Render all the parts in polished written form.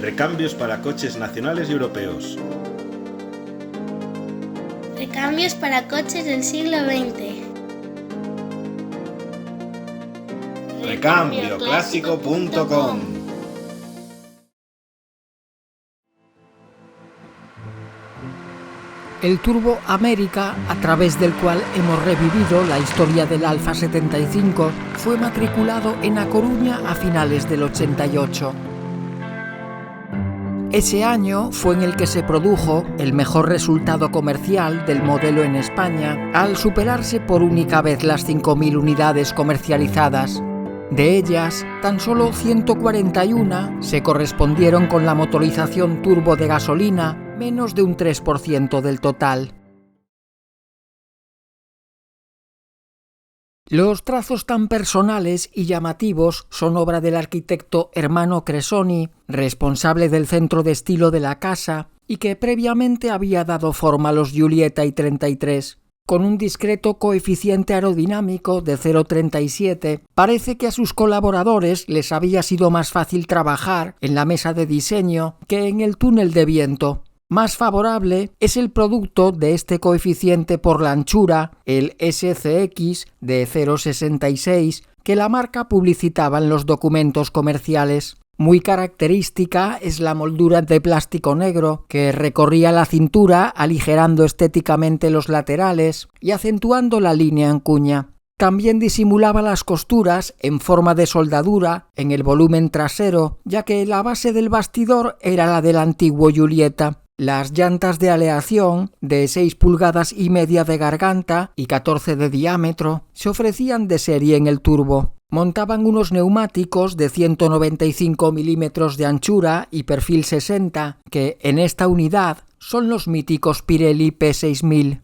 Recambios para coches nacionales y europeos. Recambios para coches del siglo XX. Recambioclásico.com. El Turbo América, a través del cual hemos revivido la historia del Alfa 75, fue matriculado en A Coruña a finales del 88. Ese año fue en el que se produjo el mejor resultado comercial del modelo en España, al superarse por única vez las 5.000 unidades comercializadas. De ellas, tan solo 141 se correspondieron con la motorización turbo de gasolina, menos de un 3% del total. Los trazos tan personales y llamativos son obra del arquitecto Ermanno Cresoni, responsable del centro de estilo de la casa y que previamente había dado forma a los Giulietta y 33. Con un discreto coeficiente aerodinámico de 0,37, parece que a sus colaboradores les había sido más fácil trabajar en la mesa de diseño que en el túnel de viento. Más favorable es el producto de este coeficiente por la anchura, el SCX de 0,66, que la marca publicitaba en los documentos comerciales. Muy característica es la moldura de plástico negro que recorría la cintura aligerando estéticamente los laterales y acentuando la línea en cuña. También disimulaba las costuras en forma de soldadura en el volumen trasero, ya que la base del bastidor era la del antiguo Giulietta. Las llantas de aleación, de 6,5 pulgadas de garganta y 14 de diámetro, se ofrecían de serie en el turbo. Montaban unos neumáticos de 195 milímetros de anchura y perfil 60, que en esta unidad son los míticos Pirelli P6000.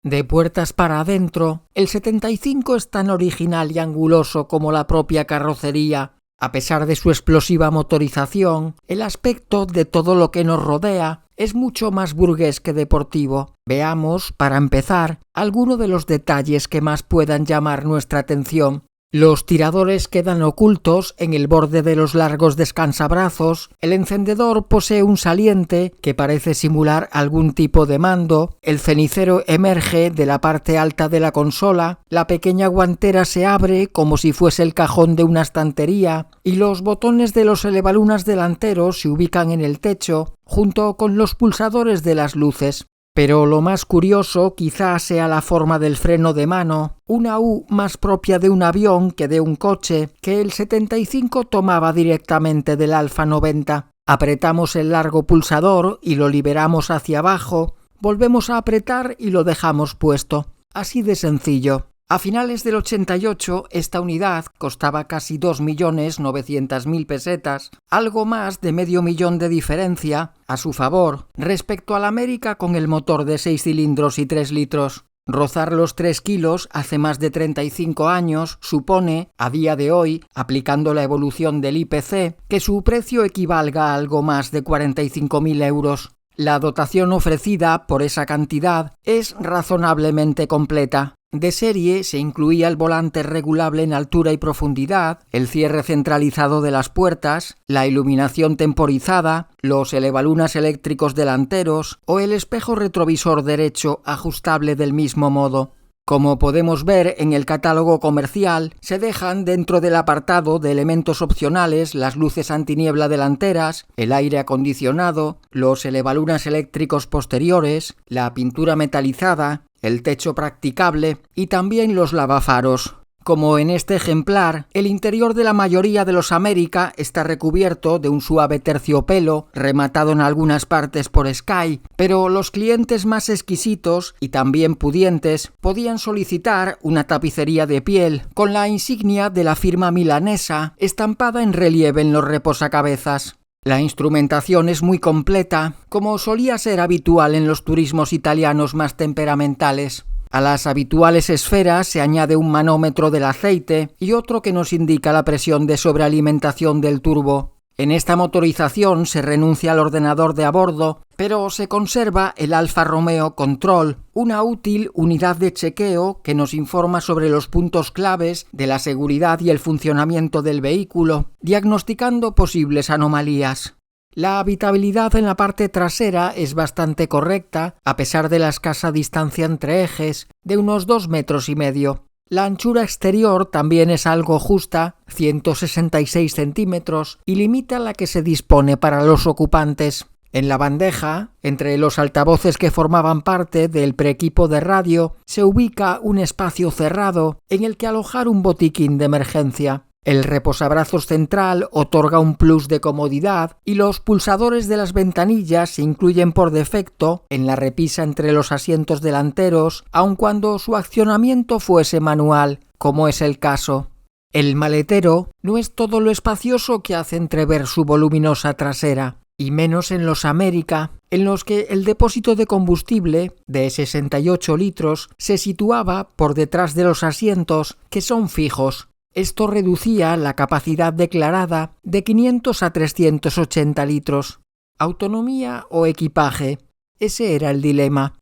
De puertas para adentro, el 75 es tan original y anguloso como la propia carrocería. A pesar de su explosiva motorización, el aspecto de todo lo que nos rodea es mucho más burgués que deportivo. Veamos, para empezar, algunos de los detalles que más puedan llamar nuestra atención. Los tiradores quedan ocultos en el borde de los largos descansabrazos, el encendedor posee un saliente que parece simular algún tipo de mando, el cenicero emerge de la parte alta de la consola, la pequeña guantera se abre como si fuese el cajón de una estantería y los botones de los elevalunas delanteros se ubican en el techo, junto con los pulsadores de las luces. Pero lo más curioso quizás sea la forma del freno de mano, una U más propia de un avión que de un coche, que el 75 tomaba directamente del Alfa 90. Apretamos el largo pulsador y lo liberamos hacia abajo, volvemos a apretar y lo dejamos puesto. Así de sencillo. A finales del 88, esta unidad costaba casi 2.900.000 pesetas, algo más de medio millón de diferencia a su favor respecto a la América con el motor de 6 cilindros y 3 litros. Rozar los 3 kilos hace más de 35 años supone, a día de hoy, aplicando la evolución del IPC, que su precio equivalga a algo más de 45.000 euros. La dotación ofrecida por esa cantidad es razonablemente completa. De serie se incluía el volante regulable en altura y profundidad, el cierre centralizado de las puertas, la iluminación temporizada, los elevalunas eléctricos delanteros o el espejo retrovisor derecho ajustable del mismo modo. Como podemos ver en el catálogo comercial, se dejan dentro del apartado de elementos opcionales las luces antiniebla delanteras, el aire acondicionado, los elevalunas eléctricos posteriores, la pintura metalizada, el techo practicable y también los lavafaros. Como en este ejemplar, el interior de la mayoría de los América está recubierto de un suave terciopelo, rematado en algunas partes por Sky, pero los clientes más exquisitos y también pudientes podían solicitar una tapicería de piel con la insignia de la firma milanesa estampada en relieve en los reposacabezas. La instrumentación es muy completa, como solía ser habitual en los turismos italianos más temperamentales. A las habituales esferas se añade un manómetro del aceite y otro que nos indica la presión de sobrealimentación del turbo. En esta motorización se renuncia al ordenador de a bordo, pero se conserva el Alfa Romeo Control, una útil unidad de chequeo que nos informa sobre los puntos claves de la seguridad y el funcionamiento del vehículo, diagnosticando posibles anomalías. La habitabilidad en la parte trasera es bastante correcta, a pesar de la escasa distancia entre ejes, de unos 2,5 metros. La anchura exterior también es algo justa, 166 centímetros, y limita la que se dispone para los ocupantes. En la bandeja, entre los altavoces que formaban parte del preequipo de radio, se ubica un espacio cerrado en el que alojar un botiquín de emergencia. El reposabrazos central otorga un plus de comodidad y los pulsadores de las ventanillas se incluyen por defecto en la repisa entre los asientos delanteros, aun cuando su accionamiento fuese manual, como es el caso. El maletero no es todo lo espacioso que hace entrever su voluminosa trasera, y menos en los América, en los que el depósito de combustible, de 68 litros, se situaba por detrás de los asientos, que son fijos. Esto reducía la capacidad declarada de 500 a 380 litros. ¿Autonomía o equipaje? Ese era el dilema.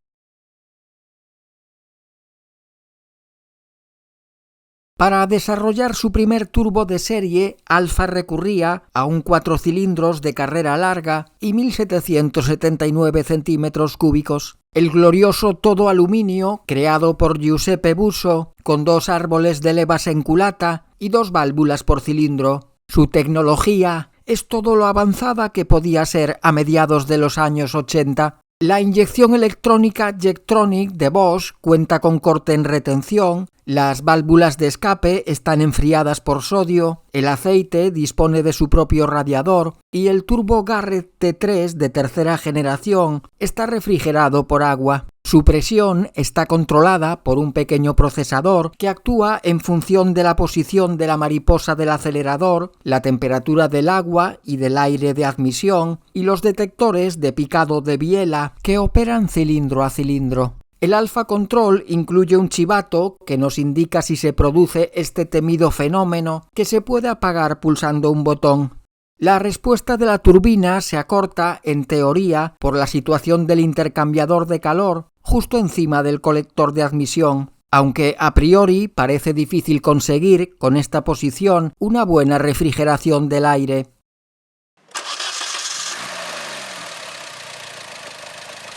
Para desarrollar su primer turbo de serie, Alfa recurría a un 4 cilindros de carrera larga y 1.779 centímetros cúbicos. El glorioso todo aluminio, creado por Giuseppe Busso, con 2 árboles de levas en culata y 2 válvulas por cilindro. Su tecnología es todo lo avanzada que podía ser a mediados de los años 80. La inyección electrónica Jectronic de Bosch cuenta con corte en retención, las válvulas de escape están enfriadas por sodio, el aceite dispone de su propio radiador y el turbo Garrett T3 de tercera generación está refrigerado por agua. Su presión está controlada por un pequeño procesador que actúa en función de la posición de la mariposa del acelerador, la temperatura del agua y del aire de admisión y los detectores de picado de biela que operan cilindro a cilindro. El Alfa Control incluye un chivato que nos indica si se produce este temido fenómeno que se puede apagar pulsando un botón. La respuesta de la turbina se acorta, en teoría, por la situación del intercambiador de calor justo encima del colector de admisión, aunque a priori parece difícil conseguir con esta posición una buena refrigeración del aire.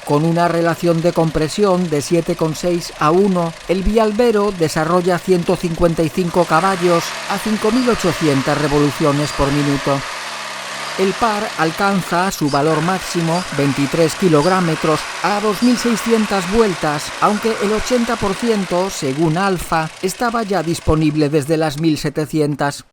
Con una relación de compresión de 7,6 a 1, el Bialbero desarrolla 155 caballos a 5.800 revoluciones por minuto. El par alcanza su valor máximo, 23 kilográmetros, a 2.600 vueltas, aunque el 80%, según Alfa, estaba ya disponible desde las 1.700.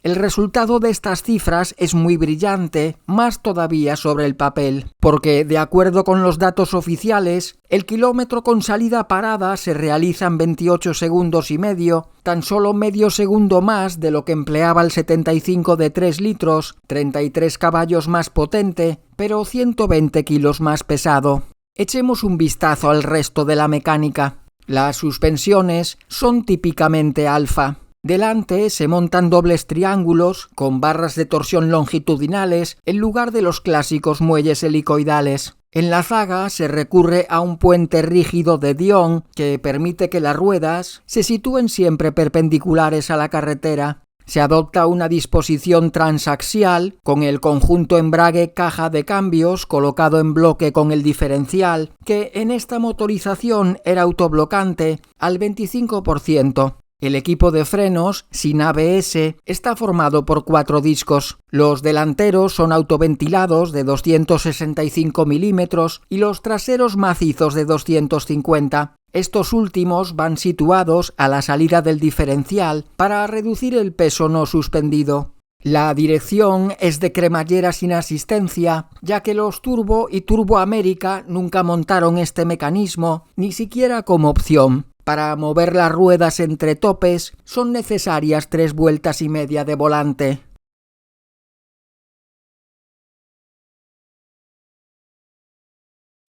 El resultado de estas cifras es muy brillante, más todavía sobre el papel, porque, de acuerdo con los datos oficiales, el kilómetro con salida parada se realiza en 28 segundos y medio, tan solo medio segundo más de lo que empleaba el 75 de 3 litros, 33 caballos más potente, pero 120 kilos más pesado. Echemos un vistazo al resto de la mecánica. Las suspensiones son típicamente Alfa. Delante se montan dobles triángulos con barras de torsión longitudinales en lugar de los clásicos muelles helicoidales. En la zaga se recurre a un puente rígido de Dion que permite que las ruedas se sitúen siempre perpendiculares a la carretera. Se adopta una disposición transaxial con el conjunto embrague-caja de cambios colocado en bloque con el diferencial, que en esta motorización era autoblocante al 25%. El equipo de frenos, sin ABS, está formado por 4 discos. Los delanteros son autoventilados de 265 milímetros y los traseros macizos de 250. Estos últimos van situados a la salida del diferencial para reducir el peso no suspendido. La dirección es de cremallera sin asistencia, ya que los Turbo y Turbo América nunca montaron este mecanismo, ni siquiera como opción. Para mover las ruedas entre topes son necesarias 3,5 vueltas de volante.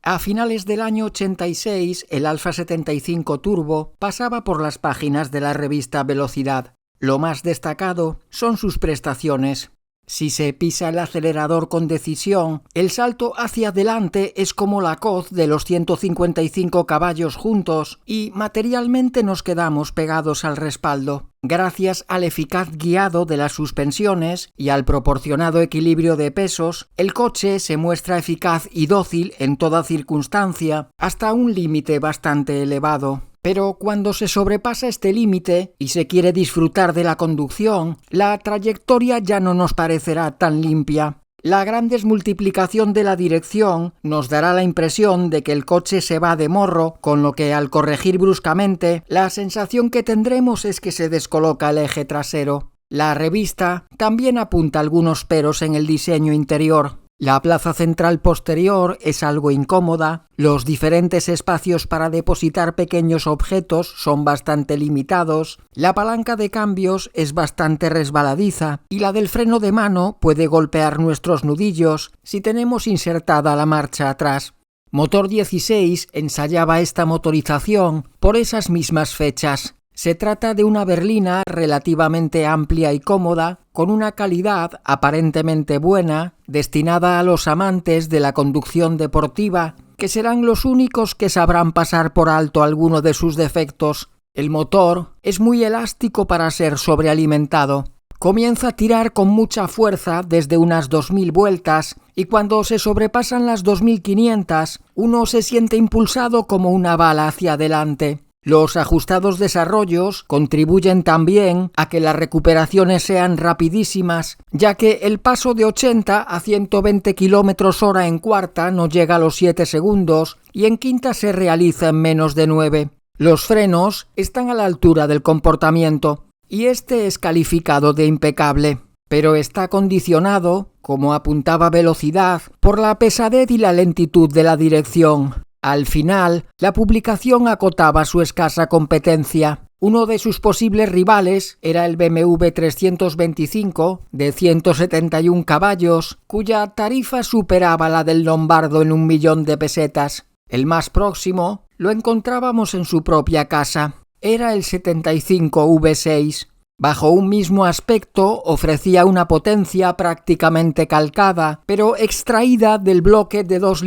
A finales del año 86, el Alfa 75 Turbo pasaba por las páginas de la revista Velocidad. Lo más destacado son sus prestaciones. Si se pisa el acelerador con decisión, el salto hacia adelante es como la coz de los 155 caballos juntos y materialmente nos quedamos pegados al respaldo. Gracias al eficaz guiado de las suspensiones y al proporcionado equilibrio de pesos, el coche se muestra eficaz y dócil en toda circunstancia, hasta un límite bastante elevado. Pero cuando se sobrepasa este límite y se quiere disfrutar de la conducción, la trayectoria ya no nos parecerá tan limpia. La gran desmultiplicación de la dirección nos dará la impresión de que el coche se va de morro, con lo que al corregir bruscamente, la sensación que tendremos es que se descoloca el eje trasero. La revista también apunta algunos peros en el diseño interior. La plaza central posterior es algo incómoda, los diferentes espacios para depositar pequeños objetos son bastante limitados, la palanca de cambios es bastante resbaladiza y la del freno de mano puede golpear nuestros nudillos si tenemos insertada la marcha atrás. Motor 16 ensayaba esta motorización por esas mismas fechas. Se trata de una berlina relativamente amplia y cómoda, con una calidad aparentemente buena, destinada a los amantes de la conducción deportiva, que serán los únicos que sabrán pasar por alto alguno de sus defectos. El motor es muy elástico para ser sobrealimentado. Comienza a tirar con mucha fuerza desde unas 2000 vueltas y cuando se sobrepasan las 2500, uno se siente impulsado como una bala hacia adelante. Los ajustados desarrollos contribuyen también a que las recuperaciones sean rapidísimas, ya que el paso de 80 a 120 km/h en cuarta no llega a los 7 segundos y en quinta se realiza en menos de 9. Los frenos están a la altura del comportamiento y este es calificado de impecable, pero está condicionado, como apuntaba velocidad, por la pesadez y la lentitud de la dirección. Al final, la publicación acotaba su escasa competencia. Uno de sus posibles rivales era el BMW 325 de 171 caballos, cuya tarifa superaba la del Lombardo en 1.000.000 de pesetas. El más próximo lo encontrábamos en su propia casa. Era el 75 V6. Bajo un mismo aspecto ofrecía una potencia prácticamente calcada, pero extraída del bloque de 2,5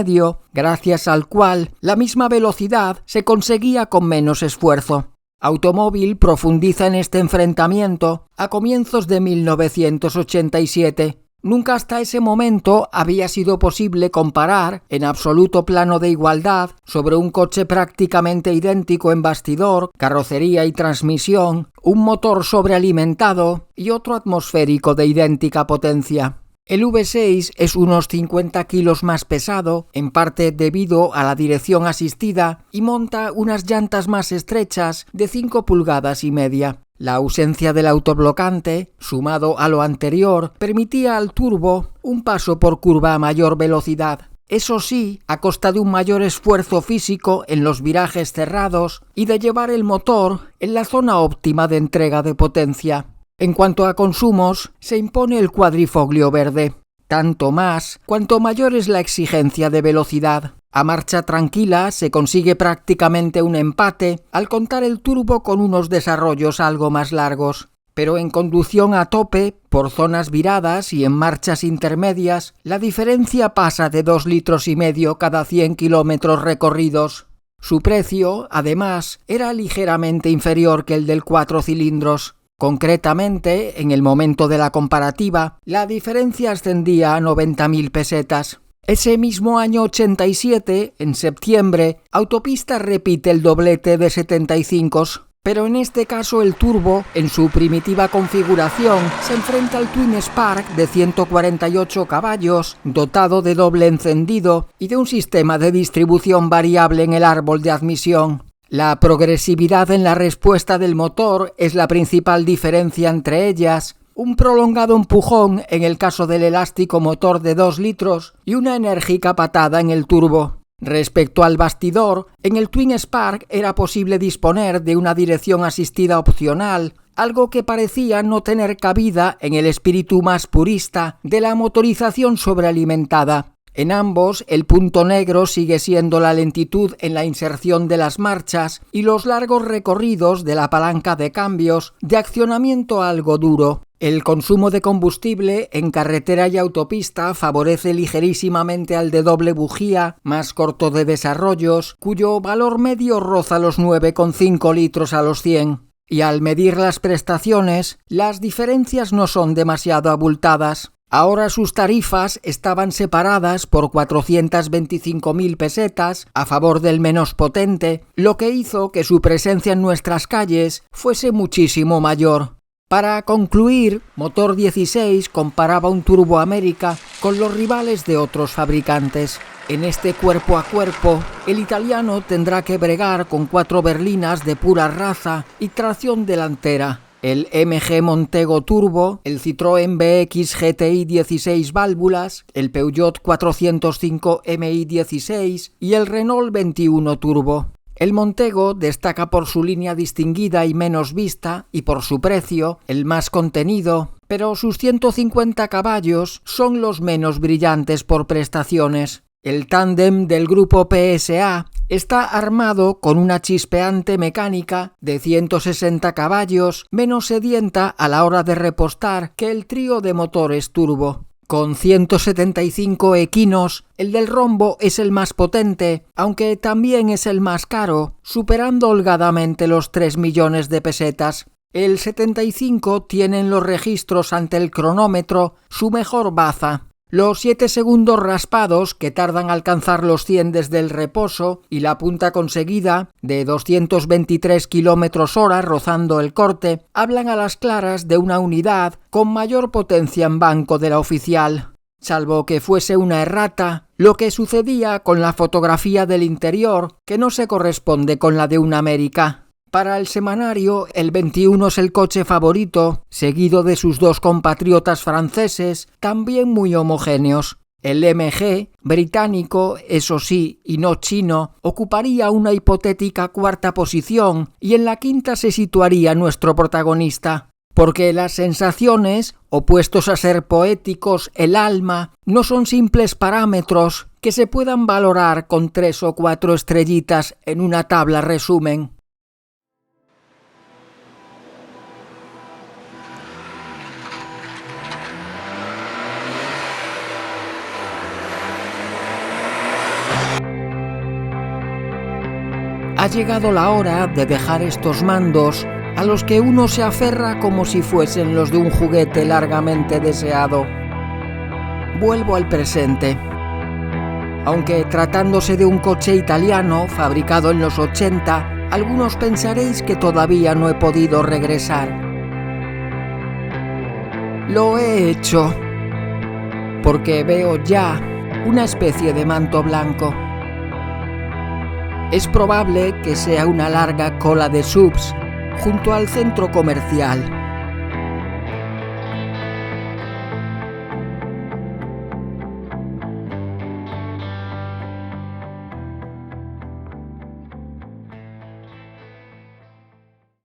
litros, gracias al cual la misma velocidad se conseguía con menos esfuerzo. Automóvil profundiza en este enfrentamiento a comienzos de 1987. Nunca hasta ese momento había sido posible comparar, en absoluto plano de igualdad, sobre un coche prácticamente idéntico en bastidor, carrocería y transmisión, un motor sobrealimentado y otro atmosférico de idéntica potencia. El V6 es unos 50 kilos más pesado, en parte debido a la dirección asistida, y monta unas llantas más estrechas de 5,5 pulgadas. La ausencia del autoblocante, sumado a lo anterior, permitía al turbo un paso por curva a mayor velocidad. Eso sí, a costa de un mayor esfuerzo físico en los virajes cerrados y de llevar el motor en la zona óptima de entrega de potencia. En cuanto a consumos, se impone el cuadrifoglio verde. Tanto más, cuanto mayor es la exigencia de velocidad. A marcha tranquila se consigue prácticamente un empate al contar el turbo con unos desarrollos algo más largos. Pero en conducción a tope, por zonas viradas y en marchas intermedias, la diferencia pasa de 2,5 litros cada 100 kilómetros recorridos. Su precio, además, era ligeramente inferior que el del 4 cilindros. Concretamente, en el momento de la comparativa, la diferencia ascendía a 90.000 pesetas. Ese mismo año 87, en septiembre, Autopista repite el doblete de 75s, pero en este caso el turbo, en su primitiva configuración, se enfrenta al Twin Spark de 148 caballos, dotado de doble encendido y de un sistema de distribución variable en el árbol de admisión. La progresividad en la respuesta del motor es la principal diferencia entre ellas. Un prolongado empujón en el caso del elástico motor de 2 litros y una enérgica patada en el turbo. Respecto al bastidor, en el Twin Spark era posible disponer de una dirección asistida opcional, algo que parecía no tener cabida en el espíritu más purista de la motorización sobrealimentada. En ambos, el punto negro sigue siendo la lentitud en la inserción de las marchas y los largos recorridos de la palanca de cambios de accionamiento algo duro. El consumo de combustible en carretera y autopista favorece ligerísimamente al de doble bujía, más corto de desarrollos, cuyo valor medio roza los 9,5 litros a los 100. Y al medir las prestaciones, las diferencias no son demasiado abultadas. Ahora sus tarifas estaban separadas por 425.000 pesetas a favor del menos potente, lo que hizo que su presencia en nuestras calles fuese muchísimo mayor. Para concluir, Motor 16 comparaba un Turbo América con los rivales de otros fabricantes. En este cuerpo a cuerpo, el italiano tendrá que bregar con 4 berlinas de pura raza y tracción delantera. El MG Montego Turbo, el Citroën BX GTI 16 válvulas, el Peugeot 405 MI 16 y el Renault 21 Turbo. El Montego destaca por su línea distinguida y menos vista y por su precio, el más contenido, pero sus 150 caballos son los menos brillantes por prestaciones. El tándem del grupo PSA está armado con una chispeante mecánica de 160 caballos, menos sedienta a la hora de repostar que el trío de motores turbo. Con 175 equinos, el del rombo es el más potente, aunque también es el más caro, superando holgadamente los 3 millones de pesetas. El 75 tiene en los registros ante el cronómetro su mejor baza. Los 7 segundos raspados que tardan a alcanzar los 100 desde el reposo y la punta conseguida de 223 km/h rozando el corte hablan a las claras de una unidad con mayor potencia en banco de la oficial. Salvo que fuese una errata, lo que sucedía con la fotografía del interior que no se corresponde con la de una América. Para el semanario, el 21 es el coche favorito, seguido de sus 2 compatriotas franceses, también muy homogéneos. El MG, británico, eso sí, y no chino, ocuparía una hipotética 4ª posición y en la 5ª se situaría nuestro protagonista. Porque las sensaciones, opuestos a ser poéticos, el alma, no son simples parámetros que se puedan valorar con 3 o 4 estrellitas en una tabla resumen. Ha llegado la hora de dejar estos mandos a los que uno se aferra como si fuesen los de un juguete largamente deseado. Vuelvo al presente. Aunque tratándose de un coche italiano fabricado en los 80, algunos pensaréis que todavía no he podido regresar. Lo he hecho, porque veo ya una especie de manto blanco. Es probable que sea una larga cola de subs junto al centro comercial.